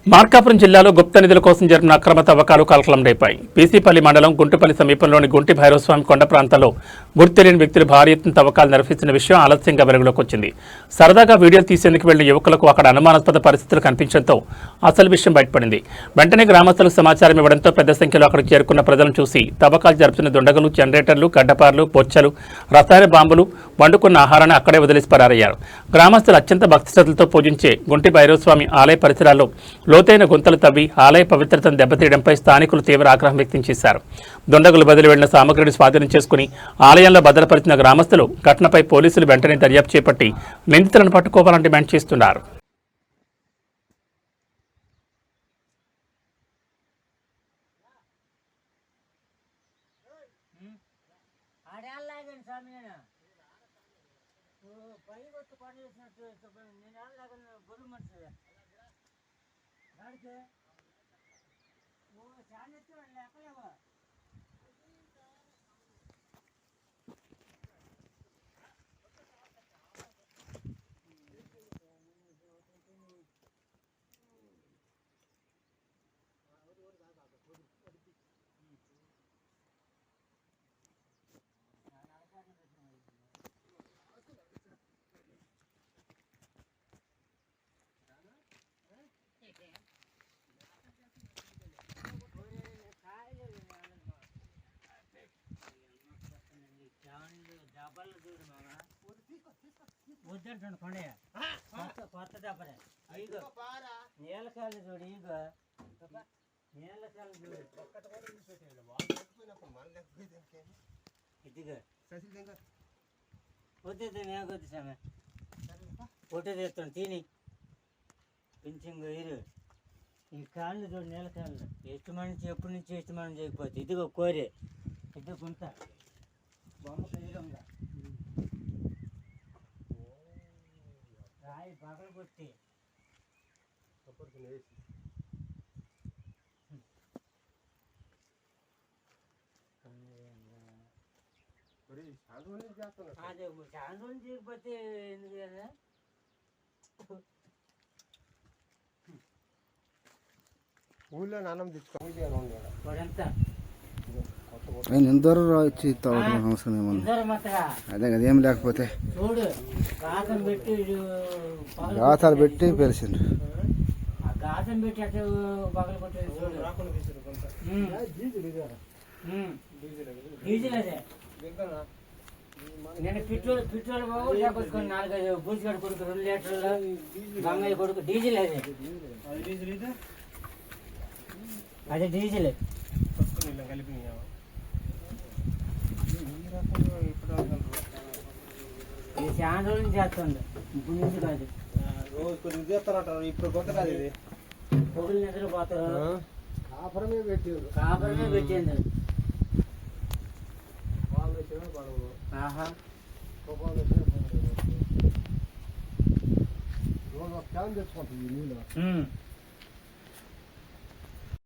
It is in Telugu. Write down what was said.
మార్కాపురం జిల్లాలో గుప్త నిధుల కోసం జరిపిన అక్రమ తవ్వకాలు కలకలం రేపాయి. పీసీపల్లి మండలం గుంటుపల్లి సమీపంలోని గుంటి భైరవస్వామి కొండ ప్రాంతంలో గుర్తు తెలియని వ్యక్తులు భారీ ఎత్తున తవ్వకాలు నిర్వహిస్తున్న విషయం ఆలస్యంగా వెలుగులోకి వచ్చింది. సరదాగా వీడియోలు తీసేందుకు వెళ్లిన యువకులకు అక్కడ అనుమానాస్పద పరిస్థితులు కనిపించడంతో అసలు విషయం బయటపడింది. వెంటనే గ్రామస్తులకు సమాచారం ఇవ్వడంతో పెద్ద సంఖ్యలో అక్కడికి చేరుకున్న ప్రజలను చూసి తవ్వకాలు జరుపుతున్న దుండగులు, జనరేటర్లు, గడ్డపార్లు, బొచ్చలు, రసాయన బాంబులు, వండుకున్న ఆహారాన్ని అక్కడే వదిలేసి పరారయ్యారు. గ్రామస్తులు అత్యంత భక్తి శ్రద్ధలతో పూజించే గుంటి భైరవస్వామి ఆలయ పరిసరాల్లో లోతైన గుంతలు తవ్వి ఆలయ పవిత్రతను దెబ్బతీయడంపై స్థానికులు తీవ్ర ఆగ్రహం వ్యక్తం చేశారు. దుండగులు బదిలీ వెళ్లిన సామగ్రిని స్వాధీనం చేసుకుని ఆలయంలో భద్రపరిచిన గ్రామస్తులు ఘటనపై పోలీసులు వెంటనే దర్యాప్తు చేపట్టి నిందితులను పట్టుకోవాలని డిమాండ్ చేస్తున్నారు. వద్దంటాను కొండయ్య కొత్త డబ్బరే నీళ్ళకాయలు చూడు ఇగో నీళ్ళకాయలు చూడు ఇదిగో వద్దు మేకొద్దు సామె ఫోటో తెస్తాను తిని పింఛంగ్ ఇరు ఈ కాళ్ళు చూడు నీళ్ళకాయలు ఎప్పుడు నుంచి ఇష్టమని చేయకపోతే ఇదిగో కోరే ఇదిగో గుంత బొమ్మ కలిగంగా రాయి పగలు కొట్టి అదే చాలా రోజులు చేయకపోతే ఎందుకు కదా ఊళ్ళో నాన్నం తెచ్చుకోవాలి ఎందరూ వచ్చి తాగడం అవసరం ఏమన్నా అదే కదా ఏం లేకపోతే గాతాలు పెట్టి పెరిచిండ్రు డీజిల్ అదే నేను పెట్రోల్ బాబు లేకపోతే 4-5 బూసిగడ కొడుకు 2 లీటర్లు గంగయ్య కొడుకు డీజిల్ అదే డీజిల్ కలిపి ఇది చాలా రోజులు చేస్తుంది ఇప్పుడు నుంచి కాదు రోజు కొన్ని చేస్తారంటారు ఇప్పుడు కొత్త కాదు ఇది పొగులు నిద్రపోతారు కాపురమే పెట్టారు పెట్టింది ఆహా రోజు ఒక క్యాన్ తెచ్చుకుంటుంది ఈ నీళ్ళు